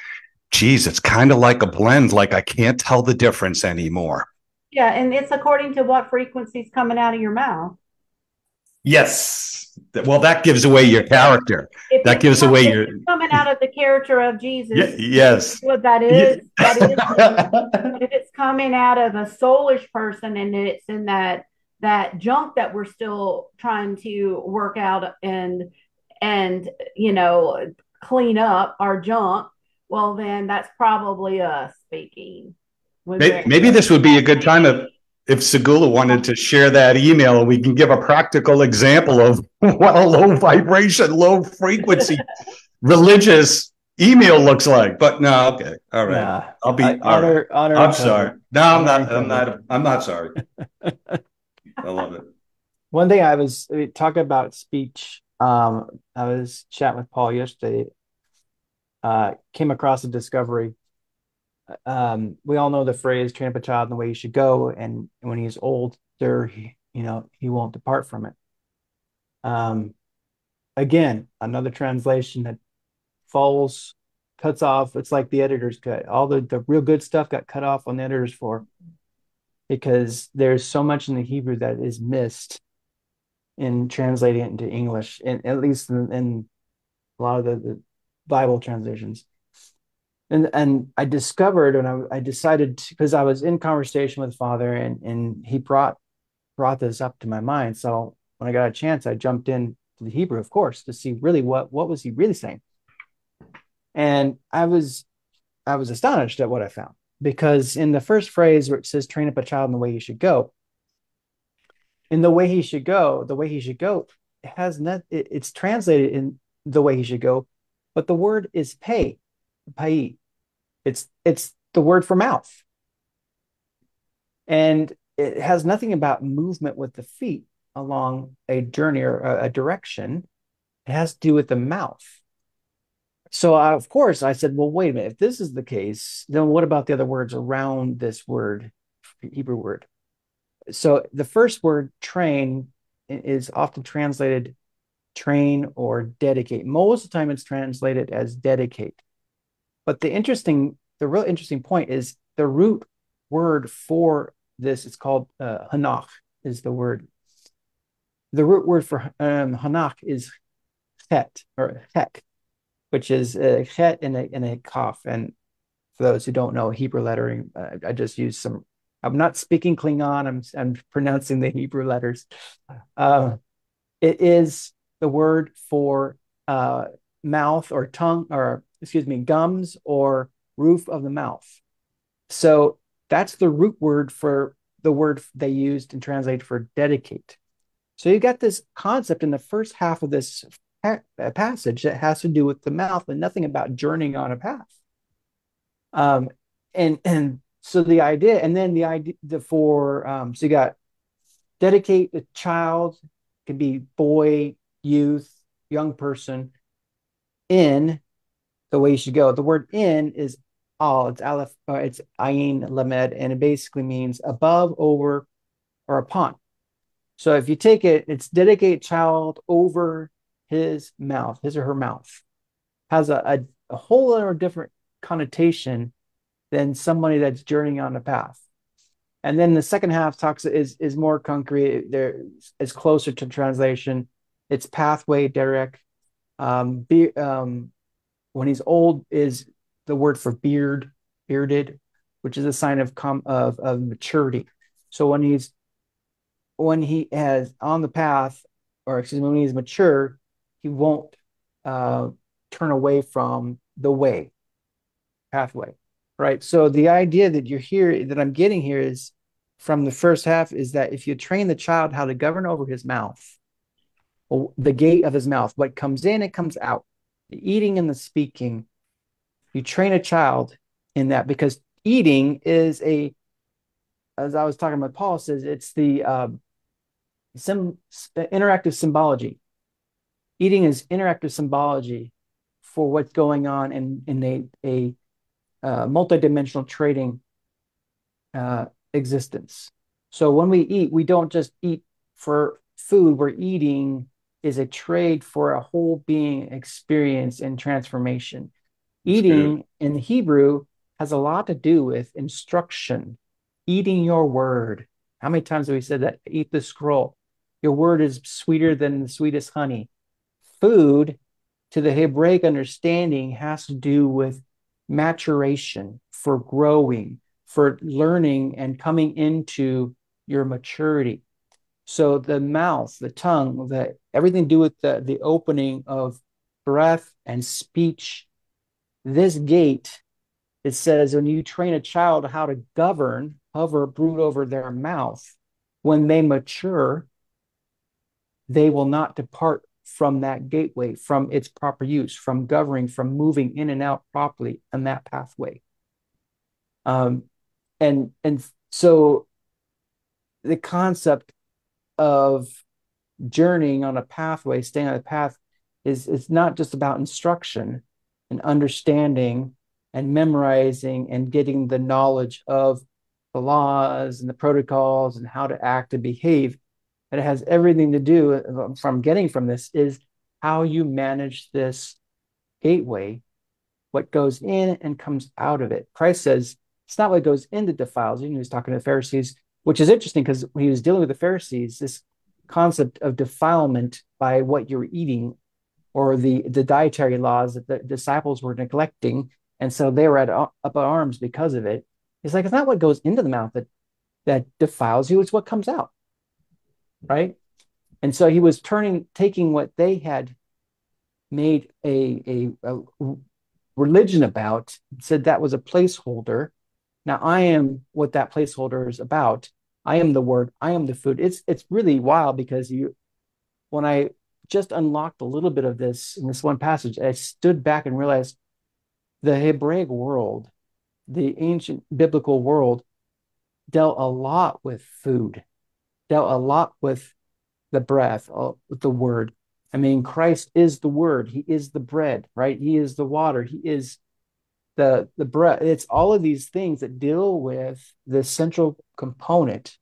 Geez, it's kind of like a blend. Like I can't tell the difference anymore. Yeah, and it's according to what frequency's coming out of your mouth. Yes. Well, that gives away your character. That gives away your coming out of the character of Jesus. yes. What that is, that is. But if it's coming out of a soulish person, and it's in that junk that we're still trying to work out and clean up our junk, well, then that's probably us speaking. Maybe this would be a good time if Segula wanted to share that email, and we can give a practical example of what a low vibration, low frequency religious email looks like. But no, okay, all right. Nah, I'll be honor. I'm sorry. No, I'm not. Cover. I'm not sorry. I love it. One thing I was talking about speech. I was chatting with Paul yesterday. Came across a discovery. We all know the phrase "train up a child in the way he should go," and when he's old, he won't depart from it. Again, another translation that cuts off. It's like the editor's cut. All the real good stuff got cut off on the editor's floor, because there's so much in the Hebrew that is missed in translating it into English, and at least in a lot of the Bible translations. And I discovered, and I decided, because I was in conversation with Father, and he brought this up to my mind. So when I got a chance, I jumped in to the Hebrew, of course, to see really what was he really saying. And I was astonished at what I found, because in the first phrase where it says train up a child in the way he should go, in the way he should go, it's translated in the way he should go, but the word is pai. It's the word for mouth. And it has nothing about movement with the feet along a journey or a direction. It has to do with the mouth. So of course I said, well, wait a minute. If this is the case, then what about the other words around this word, Hebrew word? So the first word, train, is often translated train or dedicate. Most of the time it's translated as dedicate. But the real interesting point is the root word for this. It's called hanach is the word. The root word for hanach is het or hek, which is a het and a kaf. And for those who don't know Hebrew lettering, I just use some. I'm not speaking Klingon. I'm pronouncing the Hebrew letters. Uh, it is the word for mouth or tongue, or excuse me, gums or roof of the mouth. So that's the root word for the word they used and translated for dedicate. So you got this concept in the first half of this passage that has to do with the mouth and nothing about journeying on a path. And so the idea, and then the idea so you got dedicate a child, can be boy, youth, young person, in the way you should go. The word in is it's aleph, it's ayin lamed, and it basically means above, over, or upon. So if you take it, it's dedicate child over his mouth, his or her mouth, has a whole other different connotation than somebody that's journeying on a path. And then the second half is more concrete. There is closer to translation. It's pathway, derek. When he's old is the word for bearded, which is a sign of maturity. So when he has on the path, or excuse me, when he's mature, he won't turn away from the pathway, right? So the idea that I'm getting here is from the first half is that if you train the child how to govern over his mouth, or the gate of his mouth, what comes in, it comes out, the eating and the speaking, you train a child in that, because eating is as I was talking about, Paul says, it's the interactive symbology. Eating is interactive symbology for what's going on in a multidimensional trading existence. So when we eat, we don't just eat for food. We're eating is a trade for a whole being experience and transformation. Eating in Hebrew has a lot to do with instruction, eating your word. How many times have we said that? Eat the scroll. Your word is sweeter than the sweetest honey. Food, to the Hebraic understanding, has to do with maturation, for growing, for learning and coming into your maturity. So the mouth, the tongue, everything to do with the opening of breath and speech. This gate, it says, when you train a child how to govern, hover, brood over their mouth, when they mature, they will not depart from that gateway, from its proper use, from governing, from moving in and out properly on that pathway. And so the concept of journeying on a pathway, staying on the path, is not just about instruction and understanding and memorizing and getting the knowledge of the laws and the protocols and how to act and behave. And it has everything to do from getting from this is how you manage this gateway, what goes in and comes out of it. Christ says it's not what goes in that defiles you. He was talking to the Pharisees, which is interesting because when he was dealing with the Pharisees, this concept of defilement by what you're eating, or the dietary laws that the disciples were neglecting, and so they were up at arms because of it. It's like, it's not what goes into the mouth that defiles you, it's what comes out, right? And so he was taking what they had made a religion about, said that was a placeholder. Now I am what that placeholder is about. I am the word, I am the food. It's really wild, because when I just unlocked a little bit of this in this one passage, I stood back and realized the Hebraic world, the ancient biblical world, dealt a lot with food, dealt a lot with the breath, with the word. I mean, Christ is the word. He is the bread, right? He is the water. He is the bread. It's all of these things that deal with the central component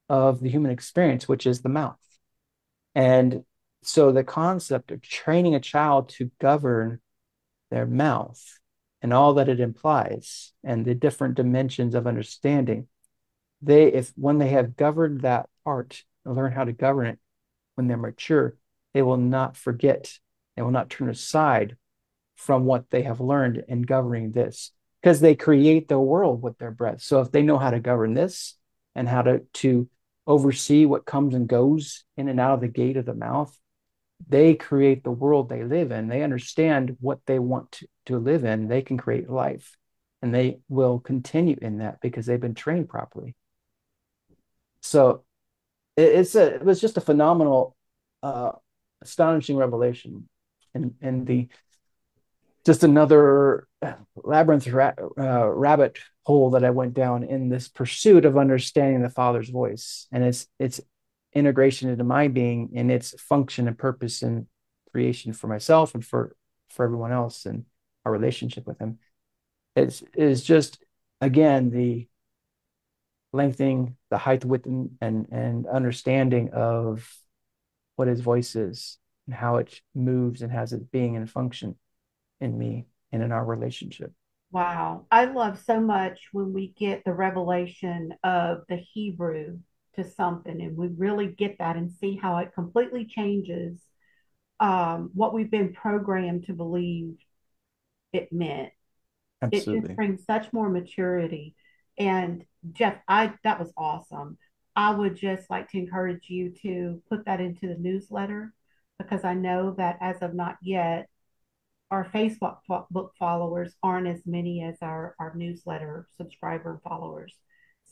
of the human experience, which is the mouth. And so the concept of training a child to govern their mouth and all that it implies and the different dimensions of understanding if when they have governed that part and learn how to govern it when they're mature, they will not forget, they will not turn aside from what they have learned in governing this, because they create the world with their breath. So if they know how to govern this and how to oversee what comes and goes in and out of the gate of the mouth, they create the world they live in. They understand what they want to live in. They can create life, and they will continue in that because they've been trained properly. So it was just a phenomenal, uh, astonishing revelation, and the just another rabbit hole that I went down in this pursuit of understanding the Father's voice and its integration into my being and its function and purpose in creation for myself and for everyone else and our relationship with Him. Is just again the lengthening, the height, width, and understanding of what His voice is and how it moves and has its being and function in me and in our relationship. Wow. I love so much when we get the revelation of the Hebrew to something and we really get that and see how it completely changes what we've been programmed to believe it meant. It just Absolutely. brings such more maturity. And Jeff, I that was awesome. I would just like to encourage you to put that into the newsletter because I know that as of not yet, our Facebook book followers aren't as many as our newsletter subscriber followers.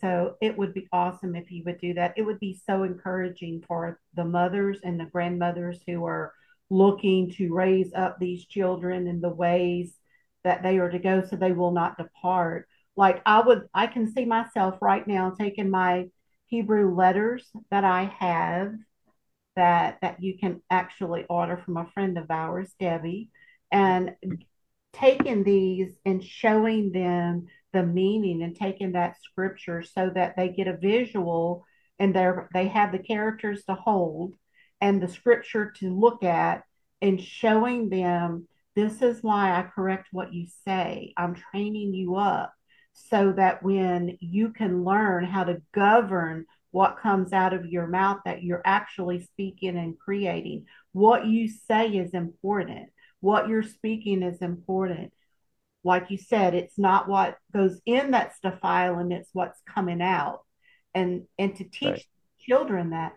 So it would be awesome if you would do that. It would be so encouraging for the mothers and the grandmothers who are looking to raise up these children in the ways that they are to go so they will not depart. Like I can see myself right now taking my Hebrew letters that I have that you can actually order from a friend of ours, Debbie, and taking these and showing them the meaning and taking that scripture so that they get a visual and they have the characters to hold and the scripture to look at and showing them this is why I correct what you say. I'm training you up so that when you can learn how to govern what comes out of your mouth, that you're actually speaking and creating. What you say is important. What you're speaking is important. Like you said, it's not what goes in that's defiling, it's what's coming out. And to Right. teach children that,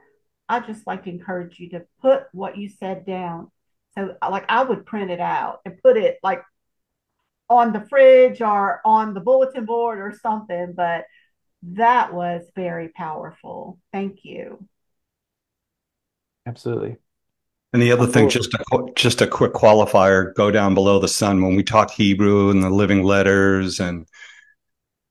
I just like to encourage you to put what you said down. So like I would print it out and put it like on the fridge or on the bulletin board or something, but that was very powerful. Thank you. Absolutely. And the other I'm thing, full of just a quick qualifier, go down below the sun when we talk Hebrew and the living letters and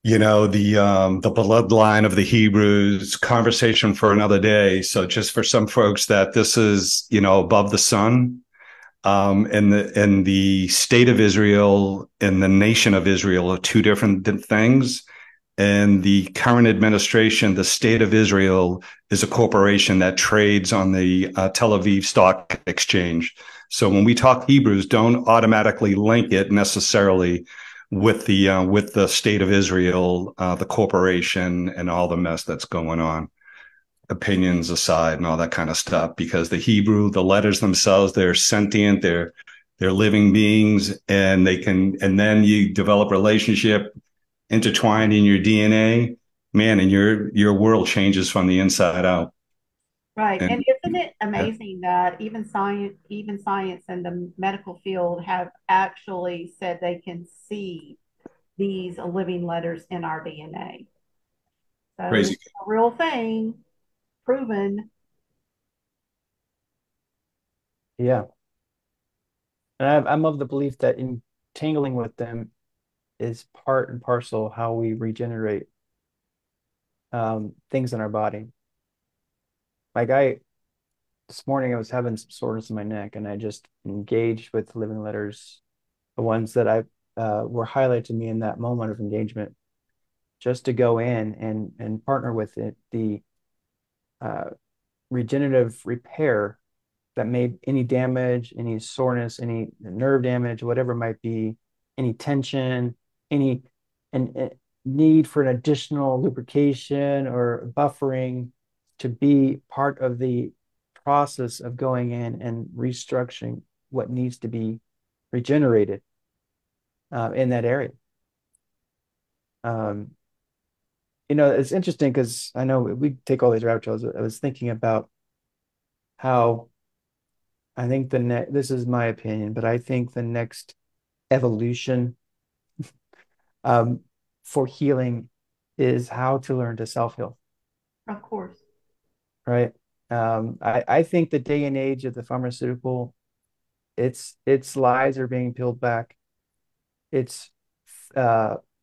the bloodline of the Hebrews, conversation for another day. So just for some folks that this is, above the sun, and the state of Israel and the nation of Israel are two different things. And the current administration, the state of Israel, is a corporation that trades on the Tel Aviv Stock Exchange. So when we talk Hebrews, don't automatically link it necessarily with the state of Israel, the corporation, and all the mess that's going on. Opinions aside, and all that kind of stuff, because the Hebrew, the letters themselves, they're sentient, they're living beings, and and then you develop relationship intertwined in your DNA, man, and your world changes from the inside out. Right. And And isn't it yeah, amazing that even science and the medical field have actually said they can see these living letters in our DNA. So crazy. it's a real thing, proven. yeah. And I'm of the belief that entangling with them is part and parcel how we regenerate things in our body. Like this morning I was having some soreness in my neck and I just engaged with living letters, the ones that I were highlighted to me in that moment of engagement, just to go in and partner with it, the uh, regenerative repair that made any damage, any soreness, any nerve damage, whatever it might be, any tension, any and need for an additional lubrication or buffering to be part of the process of going in and restructuring what needs to be regenerated in that area. Um, it's interesting because I know we take all these rabbit trails. I was thinking about how I think this is my opinion, but I think the next evolution um, for healing is how to learn to self-heal, Of course. right? I think the day and age of the pharmaceutical, its lies are being peeled back. Its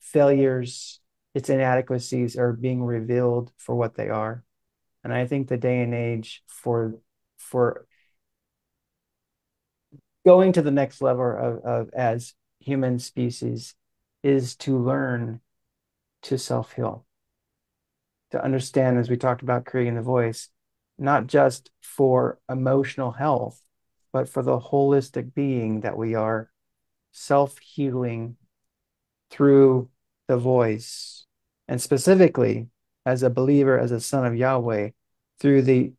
failures, its inadequacies are being revealed for what they are. And I think the day and age for going to the next level of as human species is to learn to self-heal, to understand, as we talked about creating the voice, not just for emotional health, but for the holistic being that we are, self-healing through the voice. And specifically, as a believer, as a son of Yahweh, through the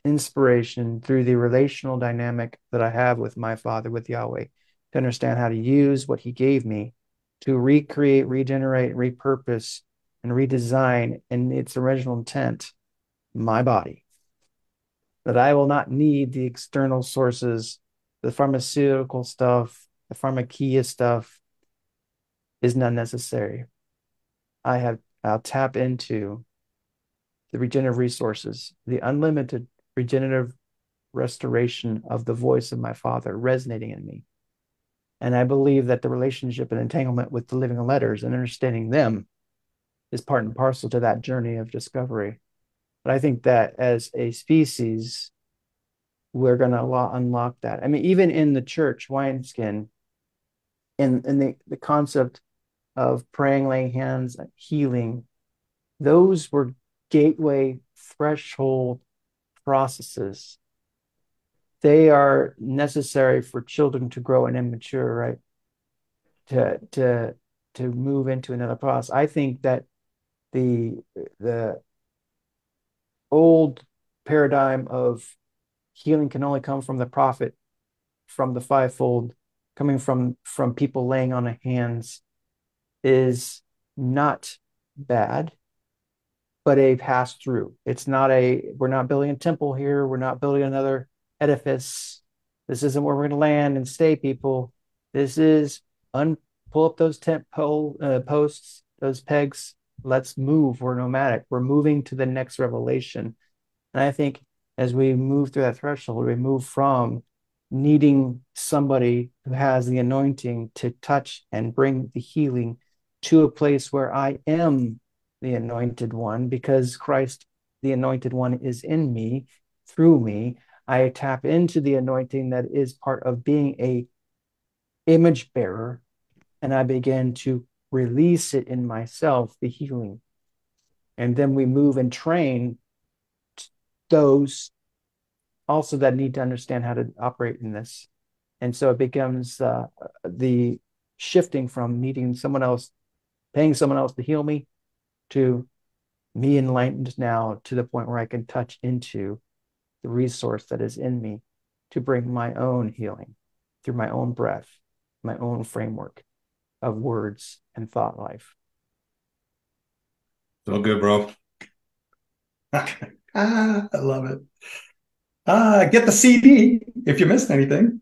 inspiration, through the relational dynamic that I have with my Father, with Yahweh, to understand how to use what He gave me to recreate, regenerate, repurpose, and redesign in its original intent my body. That I will not need the external sources, the pharmaceutical stuff, the pharmakia stuff is not necessary. I'll tap into the regenerative resources, the unlimited regenerative restoration of the voice of my Father resonating in me. And I believe that the relationship and entanglement with the living letters and understanding them is part and parcel to that journey of discovery. But I think that as a species, we're going to unlock that. I mean, even in the church wineskin, in the concept of praying, laying hands, healing, those were gateway threshold processes. They are necessary for children to grow and immature, right? To move into another process. I think that the old paradigm of healing can only come from the prophet, from the fivefold, coming from people laying on of hands is not bad, but a pass through. It's not we're not building a temple here. We're not building another edifice. This isn't where we're going to land and stay, people. This is pull up those tent pole posts, those pegs. Let's move. We're nomadic. We're moving to the next revelation. And I think as we move through that threshold, we move from needing somebody who has the anointing to touch and bring the healing to a place where I am the anointed one, because Christ, the anointed one, is in me, through me. I tap into the anointing that is part of being a image bearer, and I begin to release it in myself, the healing. And then we move and train those also that need to understand how to operate in this. And so it becomes the shifting from needing someone else, paying someone else to heal me, to me enlightened now to the point where I can touch into the resource that is in me to bring my own healing through my own breath, my own framework of words and thought life. So good, bro. I love it. Get the CD if you missed anything.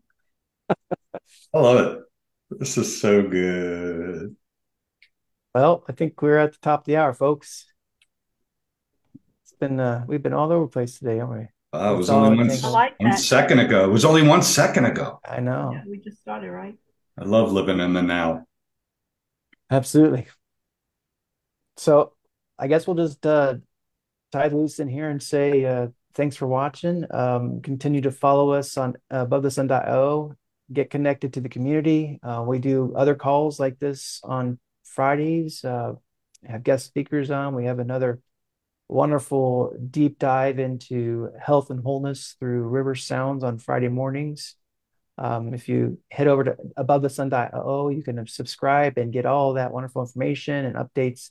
I love it. This is so good. Well, I think we're at the top of the hour, folks. It's been we've been all over the place today, haven't we? It It's was all only I entangled. like one that. second ago. It was only 1 second ago. I Yeah, know. we just started, right? I love living in the now. Absolutely. So I guess we'll just tie loose in here and say thanks for watching. Continue to follow us on abovethesun.io. Get connected to the community. We do other calls like this on Fridays. Have guest speakers on. We have another wonderful deep dive into health and wholeness through river sounds on Friday mornings. If you head over to abovethesun.io, you can subscribe and get all that wonderful information and updates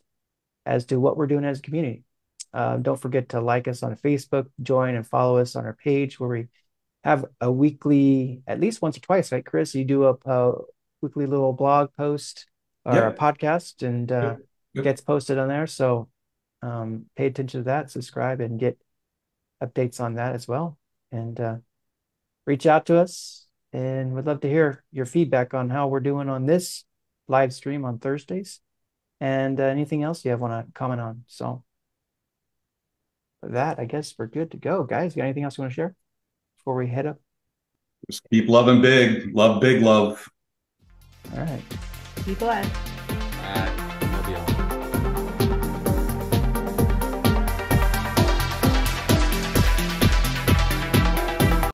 as to what we're doing as a community. Don't forget to like us on Facebook, join and follow us on our page where we have a weekly, at least once or twice, right, Chris? You do a weekly little blog post or a Yep. podcast, and Yep. gets posted on there. So pay attention to that, subscribe, and get updates on that as well. And reach out to us, and we'd love to hear your feedback on how we're doing on this live stream on Thursdays, and anything else you want to comment on. So with that, I guess we're good to go, guys. You got anything else you want to share before we head up? Just keep loving big. Love big love. All right. Be blessed. All right.